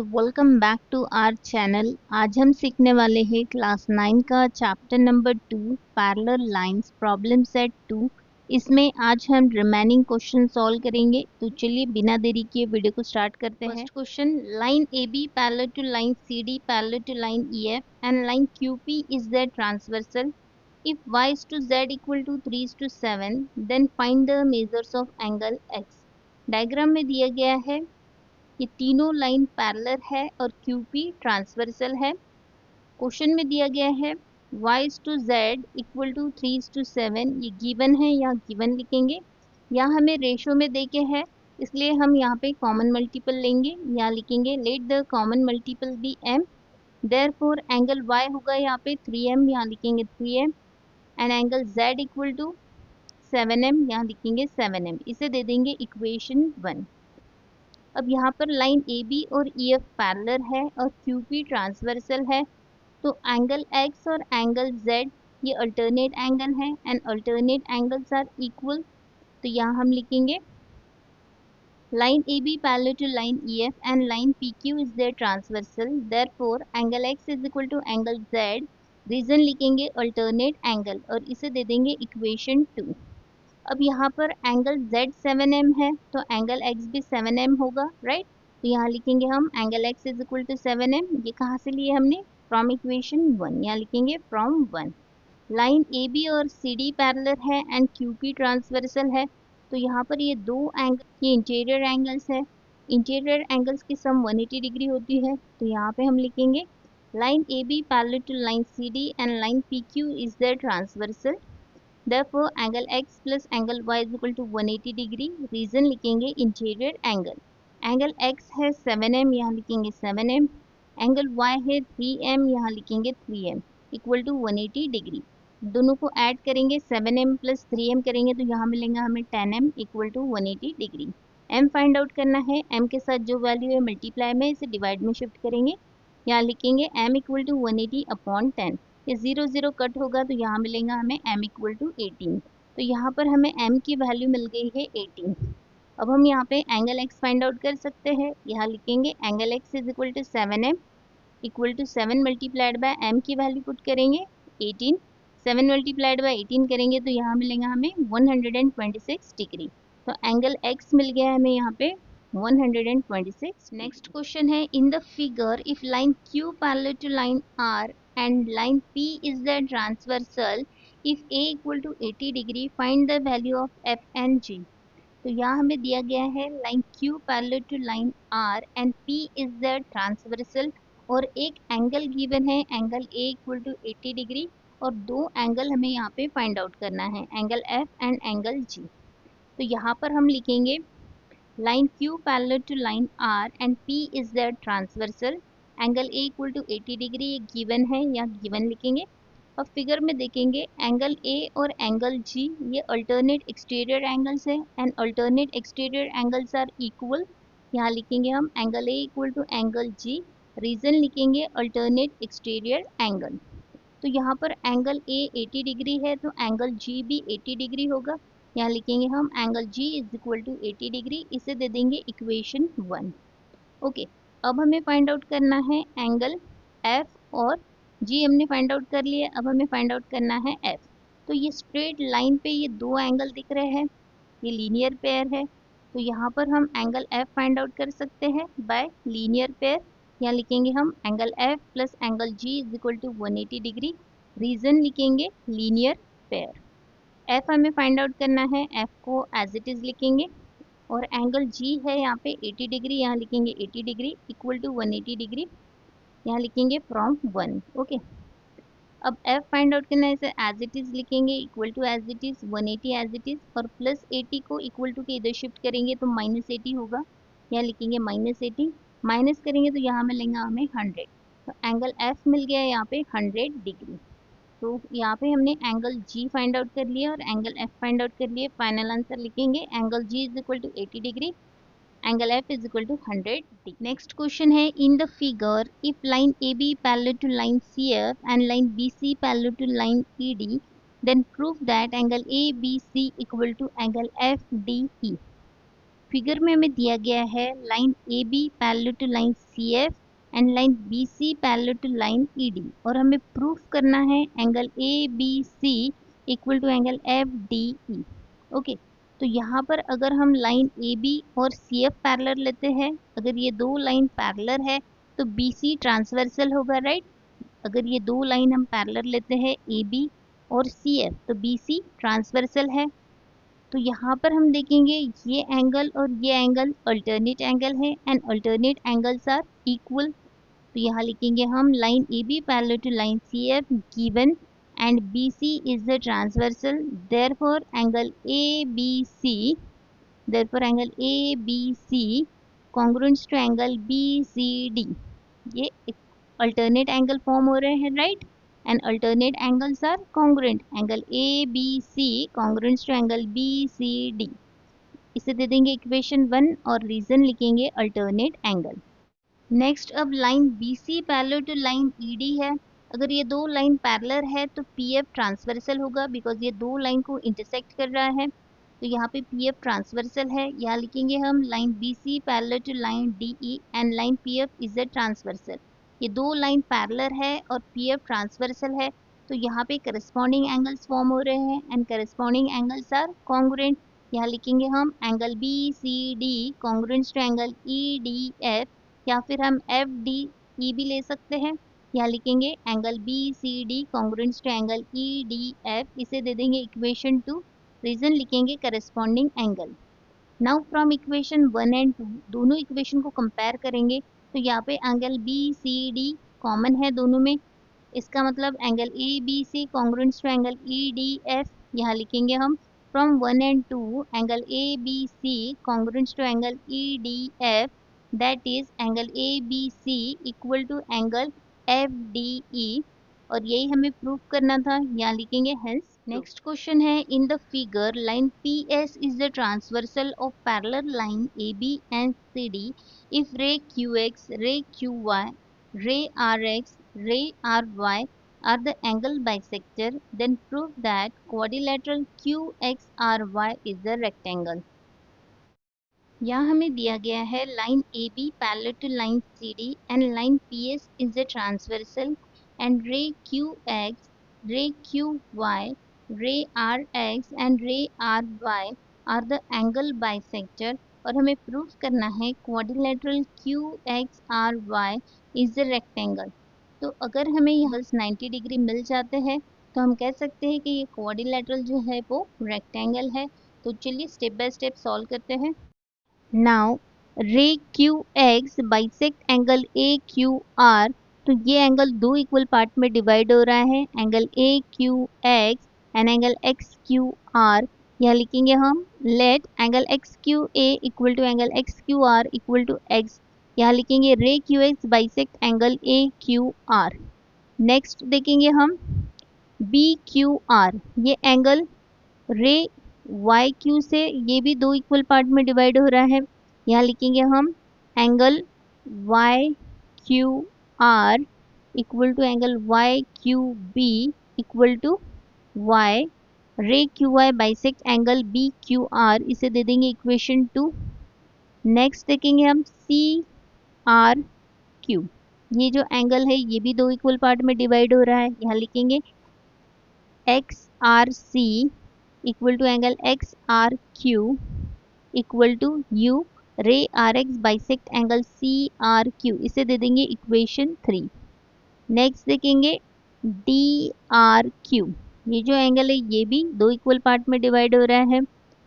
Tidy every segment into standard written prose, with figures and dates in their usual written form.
Welcome back to our channel. आज हम सीखने वाले हैं क्लास 9 का chapter number 2 parallel lines problem set 2। इसमें आज हम रिमेनिंग क्वेश्चन सॉल्व करेंगे। तो चलिए बिना देरी किए वीडियो को स्टार्ट करते हैं। First question, line A B parallel to line C D parallel to line E F and line Q P is their transversal. If y is to z equal to 3 is to 7, then find the measures of angle x। Diagram में दिया गया है ये तीनों line parallel है और QP transversal है। Question में दिया गया है y is to z equal to 3 is to 7, ये गिवन है, यहाँ गिवन लिखेंगे। यहाँ हमें रेशो में दे के है, इसलिए हम यहाँ पे कॉमन मल्टीपल लेंगे, यहाँ लिखेंगे let the common multiple be m। Therefore angle y होगा यहाँ पे 3m, यहाँ लिखेंगे 3m and angle z equal to 7m, यहाँ लिखेंगे 7m। इसे दे देंगे इक्वेशन 1। अब यहाँ पर लाइन ए बी और ई एफ पैरेलल है और क्यू पी ट्रांसवर्सल है, तो एंगल एक्स और एंगल जेड ये अल्टरनेट एंगल है and alternate angles are equal. तो यहाँ हम लिखेंगे line A B parallel to line E F and line P Q is their transversal, therefore angle X is equal to angle Z. Reason लिखेंगे alternate angle और इसे दे देंगे equation 2। अब यहाँ पर एंगल Z 7m है तो एंगल X भी 7m होगा, राइट। तो यहाँ लिखेंगे हम angle X is equal to 7m। ये कहाँ से लिए हमने? फ्रॉम इक्वेशन 1, यहाँ लिखेंगे फ्रॉम 1। लाइन AB और CD पैरेलल है एंड QP ट्रांसवर्सल है, तो यहाँ पर ये दो एंगल ये इंटीरियर एंगल्स है। इंटीरियर एंगल्स की सम 180 डिग्री होती है, तो यहाँ पे हम लिखेंगे line AB parallel to line CD and line PQ is their transversal. Therefore, angle x plus angle y is equal to 180 degree. Reason लिखेंगे इंटीरियर एंगल। एंगल x है 7m, यहाँ लिखेंगे 7m। एंगल y है 3m, यहाँ लिखेंगे 3m equal to 180 degree. दोनों को add करेंगे, 7m प्लस 3m करेंगे तो यहाँ मिलेगा हमें 10m equal to 180 degree. m find out करना है, m के साथ जो वैल्यू है मल्टीप्लाई में इसे डिवाइड में शिफ्ट करेंगे। यहाँ लिखेंगे m इक्वल टू 180 अपॉन 10। ये 0 0 कट होगा तो यहाँ मिलेगा हमें m इक्वल टू 18। तो यहाँ पर हमें m की वैल्यू मिल गई है 18। अब हम यहाँ पे एंगल x फाइंड आउट कर सकते हैं। यहाँ लिखेंगे angle x is equal to 7m equal to 7 multiplied by m की वैल्यू पुट करेंगे 18। 7 मल्टीप्लाइड बाय 18 करेंगे तो यहाँ मिलेगा हमें 126 डिग्री। तो एंगल x मिल गया हमें यहाँ पे 126। नेक्स्ट क्वेश्चन है, in the figure if line Q parallel to line R and line P is the transversal, if A equal to 80 degree find the value of F and G। तो यहाँ हमें दिया गया है line Q parallel to line R and P is the transversal और एक angle given है angle A equal to 80 degree और दो एंगल हमें यहाँ पे फाइंड आउट करना है angle F and angle G। तो यहाँ पर हम लिखेंगे line Q parallel to line R and P is the transversal, angle A equal to 80 degree ये गिवन है, या गिवन लिखेंगे। अब फिगर में देखेंगे एंगल A और एंगल G ये अल्टरनेट एक्सटीरियर एंगल्स है and alternate exterior angles are equal. यहाँ लिखेंगे हम angle A equal to angle G। Reason लिखेंगे अल्टरनेट एक्सटीरियर एंगल। तो यहाँ पर एंगल A 80 डिग्री है तो एंगल G भी 80 डिग्री होगा। यहाँ लिखेंगे हम angle G is equal to 80 degree, इसे दे देंगे इक्वेशन 1। ओके, अब हमें फाइंड आउट करना है एंगल F और G हमने फाइंड आउट कर लिया। अब हमें फाइंड आउट करना है F। तो ये स्ट्रेट लाइन पे ये दो एंगल दिख रहे हैं, ये लीनियर पेयर है, तो यहाँ पर हम एंगल F फाइंड आउट कर सकते हैं बाय लीनियर पेयर। यहाँ लिखेंगे हम angle F plus angle G is equal to 180 degree. Reason लिखेंगे लीनियर पेयर। F हमें फाइंड आउट करना है, F को एज इट इज लिखेंगे और एंगल G है यहाँ पे 80 डिग्री, यहाँ लिखेंगे 80 डिग्री इक्वल टू 180 डिग्री, यहाँ लिखेंगे फ्रॉम 1। ओके, अब F फाइंड आउट करना है, इसे एज इट इज लिखेंगे equal to as it is 180 as it is और प्लस 80 को इक्वल टू के इधर शिफ्ट करेंगे तो माइनस 80 होगा, यहाँ लिखेंगे माइनस 80। माइनस करेंगे तो यहाँ मिलेगा हमें 100। तो एंगल F मिल गया यहाँ पे 100 डिग्री। तो यहाँ पे हमने एंगल G फाइंड आउट कर लिया और एंगल F फाइंड आउट कर लिए। फाइनल आंसर लिखेंगे angle G is equal to 80 degree, angle F is equal to 100 degree. Next question है, in the figure if line AB parallel to line CF and line BC parallel to line ED, then prove that angle ABC equal to angle FDE। Figure में हमें दिया गया है line A B parallel to line C F and line B C parallel to line E D, और हमें proof करना है angle A B C equal to angle F D E. Okay, तो यहाँ पर अगर हम लाइन ए बी और सी एफ पैरेलल लेते हैं, अगर ये दो लाइन पैरेलल है तो बी सी ट्रांसवर्सल होगा, राइट। अगर ये दो लाइन हम पैरेलल लेते हैं ए बी और सी एफ तो बी सी ट्रांसवर्सल है। तो यहाँ पर हम देखेंगे ये एंगल और ये एंगल अल्टरनेट एंगल है and alternate angles are equal. तो यहाँ लिखेंगे हम line A B parallel to line C F given and B C is the transversal, therefore angle A B C, therefore angle A B C congruent to angle B C D. ये alternate angle form हो रहे हैं, right, and alternate angles are congruent, angle A B C congruent to angle B C D. इसे दे देंगे equation 1 और reason लिखेंगे alternate angle. Next, अब line B C parallel to line E D है। अगर ये दो लाइन पैरेलल है तो पी एफ ट्रांसवर्सल होगा, बिकॉज ये दो लाइन को इंटरसेक्ट कर रहा है, तो यहाँ पे पी एफ ट्रांसवर्सल है। यहाँ लिखेंगे हम line B C parallel to line D E and line P F is a transversal. ये दो लाइन पैरेलल है और पी एफ ट्रांसवर्सल है, तो यहाँ पे करस्पॉन्डिंग एंगल्स फॉर्म हो रहे हैं and corresponding angles are congruent. यहाँ लिखेंगे हम angle B C D congruent to angle E D F, या फिर हम एफ डी ई भी ले सकते हैं। यहाँ लिखेंगे angle B C D congruent to angle E D F, इसे दे देंगे इक्वेशन 2, रीजन लिखेंगे corresponding angle. Now from equation 1 and 2 दोनों इक्वेशन को कंपेयर करेंगे, तो यहाँ पे angle B C D common है दोनों में, इसका मतलब angle A B C congruent to angle E D F. यहाँ लिखेंगे हम from 1 and 2 angle A B C congruent to angle E D F, that is angle ABC equal to angle FDE, और यही हमें प्रूव करना था। यहाँ लिखेंगे हेंस। नेक्स्ट क्वेश्चन है, in the figure line PS is the transversal of parallel line AB and CD if ray QX, ray QY, ray RX, ray RY are the angle bisector, then prove that quadrilateral QXRY is the rectangle। यहाँ हमें दिया गया है line A B parallel to line C D and line P S is the transversal and ray Q X, ray Q Y, ray R X and ray R Y are the angle bisector, और हमें proof करना है quadrilateral Q X R Y is the rectangle. तो अगर हमें यहाँ 90 degree मिल जाते हैं तो हम कह सकते हैं कि ये क्वाड्रिलेटरल जो है वो रेक्टेंगल है। तो चलिए स्टेप बाय स्टेप सॉल्व करते हैं। नाउ रे Q X bisect angle A Q R, तो ये एंगल दो इक्वल पार्ट में डिवाइड हो रहा है, angle A Q X and angle X Q R. यहाँ लिखेंगे हम let angle X Q A equal to angle X Q R equal to X. यहाँ लिखेंगे ray Q X bisect angle A Q R. Next देखेंगे हम B Q R, ये angle ray Y Q से ये भी दो इक्वल पार्ट में डिवाइड हो रहा है। यहाँ लिखेंगे हम angle Y Q R equal to angle Y Q B equal to Y, ray Q Y bisect angle B Q R, इसे दे देंगे इक्वेशन 2। नेक्स्ट देखेंगे हम सी आर क्यू, ये जो एंगल है ये भी दो इक्वल पार्ट में डिवाइड हो रहा है। यहाँ लिखेंगे X R C equal to angle X R Q equal to U, ray R X bisect angle C R Q, इसे दे देंगे इक्वेशन 3। नेक्स्ट देखेंगे डी आर क्यू, ये जो एंगल है ये भी दो इक्वल पार्ट में डिवाइड हो रहा है।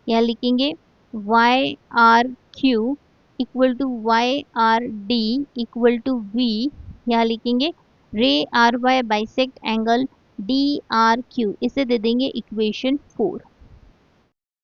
यहाँ लिखेंगे Y R Q equal to Y R D equal to V. यहाँ लिखेंगे ray R Y bisect angle D R Q, इसे दे देंगे equation 4।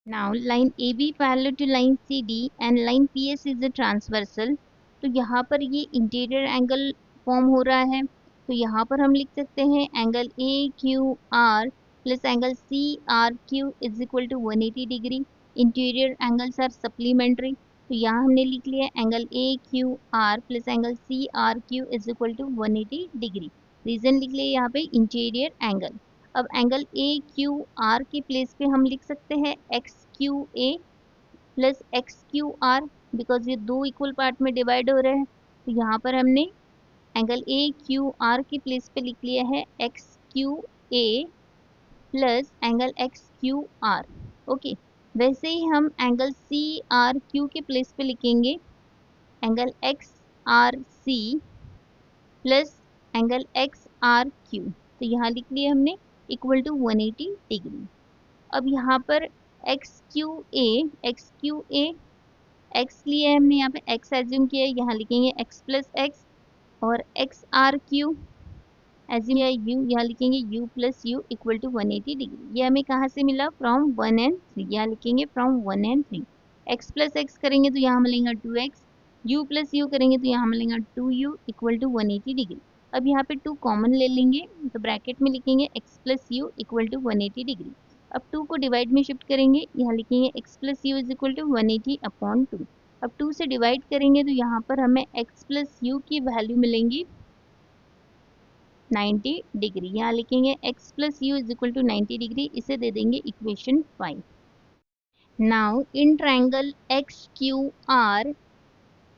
Now line A B parallel to line C D and line P S is the transversal, तो यहाँ पर ये interior angle form हो रहा है, तो यहाँ पर हम लिख सकते हैं angle A Q R plus angle C R Q is equal to 180 degree. Interior angles are supplementary, तो यहाँ हमने लिख लिया angle A Q R plus angle C R Q is equal to 180 degree. Reason लिख लिया यहाँ पे interior angle. अब एंगल ए क्यू आर के प्लेस पे हम लिख सकते हैं X Q A, plus X Q R, because ये दो इक्वल पार्ट में डिवाइड हो रहे हैं, तो यहाँ पर हमने एंगल ए क्यू आर की प्लेस पे लिख लिया है X Q A plus angle X Q R. Okay, वैसे ही हम एंगल सी आर क्यू के प्लेस पे लिखेंगे angle X R C plus angle X R Q, तो यहाँ लिख लिया हमने इक्वल टू 180 डिग्री। अब यहाँ पर एक्स क्यू ए एक्स लिया है हमने, यहाँ पे एक्स एज्यूम किया है, यहाँ लिखेंगे एक्स प्लस एक्स, और एक्स आर क्यू एज्यूम किया यू, यहाँ लिखेंगे U plus U equal to 180 degree. ये हमें कहाँ से मिला? फ्रॉम 1 एंड 3, यहाँ लिखेंगे from 1 and 3। X plus x करेंगे तो यहाँ मिलेगा 2x, यू प्लस यू करेंगे तो यहाँ मिलेगा 2u इक्वल टू 180 डिग्री। अब यहाँ पे 2 कॉमन ले लेंगे, तो ब्रैकेट में लिखेंगे x plus U equal to 180 degree. अब 2 को डिवाइड में शिफ्ट करेंगे, यहाँ लिखेंगे x plus U is equal to 180 upon 2। अब 2 से डिवाइड करेंगे तो यहाँ पर हमें x प्लस यू की वैल्यू मिलेंगी 90 डिग्री। यहाँ लिखेंगे x plus U is equal to 90 degree, इसे दे देंगे equation 5। Now in triangle X Q R,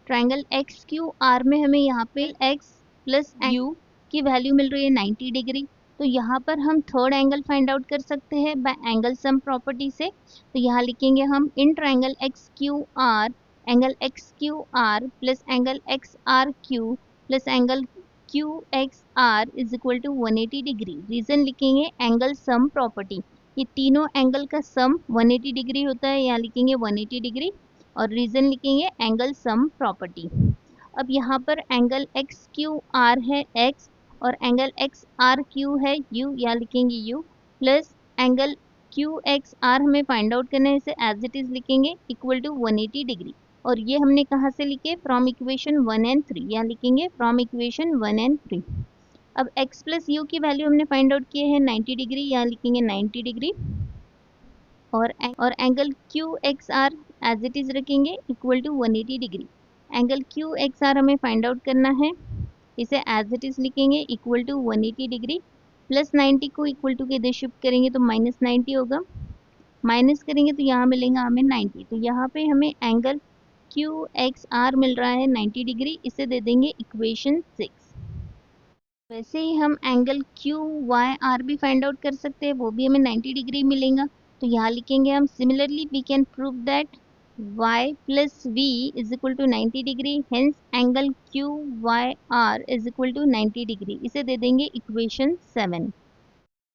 triangle X Q R में हमें यहाँ पे x प्लस यू की वैल्यू मिल रही है 90 डिग्री, तो यहाँ पर हम थर्ड एंगल फाइंड आउट कर सकते हैं बाय एंगल सम प्रॉपर्टी से। तो यहाँ लिखेंगे हम in triangle X Q R, angle X Q R plus angle X R Q plus angle Q X R is equal to 180 degree. Reason लिखेंगे angle sum property, ये तीनों angle का सम 180 degree होता है, यहाँ लिखेंगे 180 डिग्री, और रीजन लिखेंगे एंगल सम प्रॉपर्टी। अब यहाँ पर एंगल एक्स क्यू आर है x, और एंगल एक्स आर क्यू है u, यहाँ लिखेंगे u plus angle Q X R हमें फाइंड आउट करना है, इसे एज इट इज लिखेंगे इक्वल टू 180 डिग्री। और ये हमने कहाँ से लिखे? फ्रॉम इक्वेशन 1 एंड 3, यहाँ लिखेंगे फ्रॉम इक्वेशन 1 एंड 3। अब x प्लस यू की वैल्यू हमने फाइंड आउट किए हैं 90 डिग्री, यहाँ लिखेंगे 90 डिग्री, और angle Q X R as it is रखेंगे equal to 180 degree. Angle Q X R हमें फाइंड आउट करना है, इसे एज इट इज लिखेंगे इक्वल टू 180 डिग्री, प्लस 90 को इक्वल टू के इधर शिफ्ट करेंगे तो माइनस 90 होगा, माइनस करेंगे तो यहाँ मिलेगा हमें 90, तो यहाँ पे हमें एंगल क्यू एक्स आर मिल रहा है 90 डिग्री, इसे दे देंगे इक्वेशन 6। वैसे ही हम एंगल क्यू वाई आर भी फाइंड आउट कर सकते हैं, वो भी हमें 90 डिग्री मिलेगा। तो यहाँ लिखेंगे हम similarly we can prove that y plus v is equal to 90 degree, hence angle Q Y R is equal to 90 degree, इसे दे देंगे इक्वेशन 7।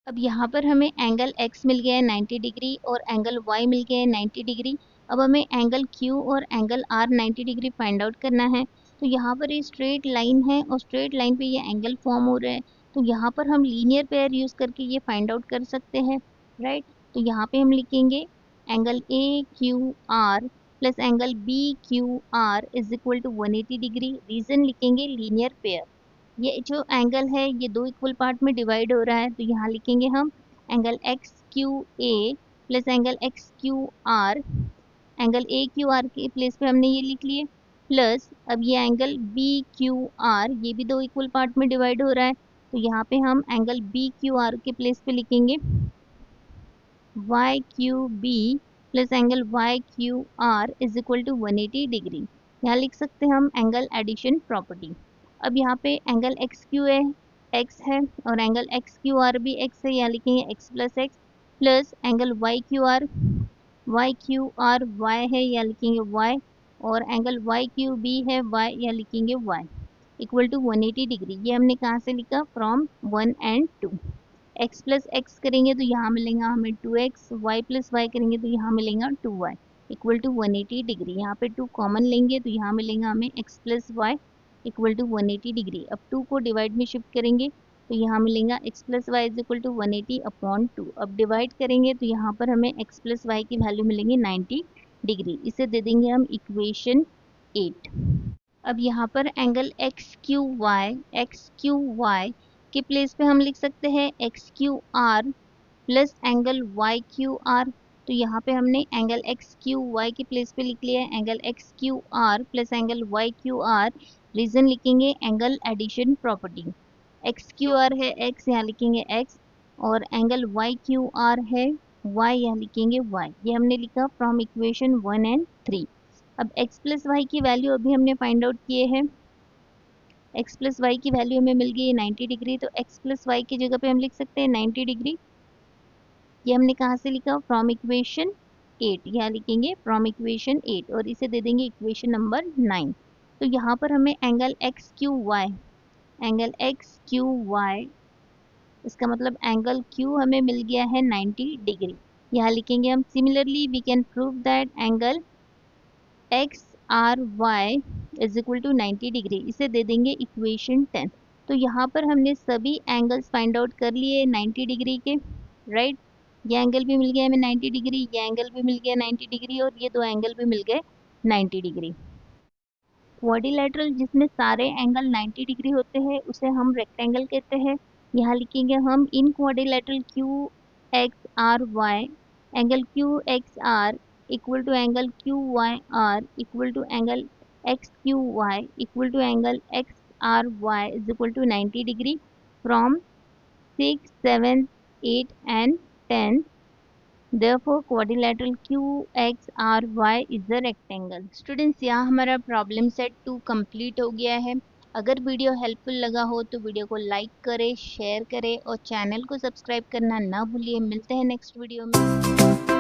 अब यहाँ पर हमें एंगल x मिल गया है 90 डिग्री और एंगल y मिल गया है 90 डिग्री। अब हमें एंगल q और angle r 90 degree find out करना है। तो यहाँ पर ये स्ट्रेट लाइन है और स्ट्रेट लाइन पे ये एंगल फॉर्म हो रहा है, तो यहाँ पर हम लीनियर पेयर यूज़ करके ये फाइंड आउट कर सकते हैं, राइट। तो यहाँ पे हम लिखेंगे angle A Q R plus angle B Q R is equal to 180 degree. Reason लिखेंगे लीनियर पेयर, ये जो एंगल है ये दो इक्वल पार्ट में डिवाइड हो रहा है, तो यहाँ लिखेंगे हम angle X Q A plus angle X Q R, angle A Q R के प्लेस पे हमने ये लिख लिए, प्लस अब ये एंगल बी क्यू आर, ये भी दो इक्वल पार्ट में डिवाइड हो रहा है, तो यहाँ पे हम एंगल बी क्यू आर के प्लेस पे लिखेंगे Y Q B plus angle Y Q R is equal to 180 degree. यहाँ लिख सकते हैं हम एंगल एडिशन प्रॉपर्टी। अब यहाँ पे एंगल एक्स क्यू है एक्स है और एंगल एक्स क्यू आर भी एक्स है, यहाँ लिखेंगे X plus X, plus angle Y Q R Y है, यहाँ लिखेंगे वाई, और एंगल वाई क्यू बी है वाई, यहाँ लिखेंगे वाई इक्वल टू 180 डिग्री। ये हमने कहाँ से लिखा? From 1 and 2। x plus x करेंगे तो यहाँ मिलेगा हमें 2x, y प्लस वाई करेंगे तो यहाँ मिलेगा 2y इक्वल टू 180 डिग्री। यहाँ पे 2 कॉमन लेंगे तो यहाँ मिलेगा हमें x plus Y equal to 180 degree. अब 2 को डिवाइड में शिफ्ट करेंगे तो यहाँ मिलेगा x plus Y is equal to 180 upon 2। अब डिवाइड करेंगे तो यहाँ पर हमें x प्लस वाई की वैल्यू मिलेंगी 90 डिग्री, इसे दे देंगे हम इक्वेशन 8। अब यहाँ पर एंगल एक्स क्यू वाई के प्लेस पे हम लिख सकते हैं X Q R plus angle Y Q R. तो यहाँ पे हमने एंगल एक्स क्यू वाई के प्लेस पे लिख लिया है angle X Q R plus angle Y Q R. Reason लिखेंगे angle addition property, X Q R है एक्स, यहाँ लिखेंगे एक्स, और एंगल वाई क्यू आर है y, यहाँ लिखेंगे y। ये हमने लिखा फ्रॉम इक्वेशन 1 एंड 3। अब x प्लस वाई की वैल्यू अभी हमने फाइंड आउट किए हैं। x प्लस वाई की वैल्यू हमें मिल गई है 90 डिग्री, तो x प्लस वाई की जगह पे हम लिख सकते हैं 90 डिग्री। ये हमने कहाँ से लिखा, फ्रॉम इक्वेशन 8। यहाँ लिखेंगे फ्रॉम इक्वेशन 8 और इसे दे देंगे इक्वेशन नंबर 9। तो यहाँ पर हमें angle X Q Y, angle X Q Y, इसका मतलब एंगल क्यू हमें मिल गया है 90 डिग्री। यहाँ लिखेंगे हम similarly we can prove that angle X R Y is equal to 90 degree, इसे दे देंगे इक्वेशन 10। तो यहाँ पर हमने सभी एंगल्स फाइंड आउट कर लिए 90 डिग्री के, राइट। ये एंगल भी मिल गया हमें 90 डिग्री, ये एंगल भी मिल गया 90 डिग्री और ये दो एंगल भी मिल गए 90 डिग्री। क्वाड्रिलेटरल जिसमें सारे एंगल 90 डिग्री होते हैं उसे हम रेक्टेंगल कहते हैं। यहाँ लिखेंगे हम in quadrilateral Q X R Y, angle Q X R equal to angle Q Y R equal to angle X Q Y equal to angle X R Y is equal to 90 degree from 6, 7, 8 and 10। Therefore, quadrilateral QXRY is a rectangle। Students, यहाँ हमारा problem set 2 complete हो गया है। अगर video helpful लगा हो तो video को लाइक करें, शेयर करें और चैनल को सब्सक्राइब करना ना भूलिए। मिलते हैं नेक्स्ट वीडियो में।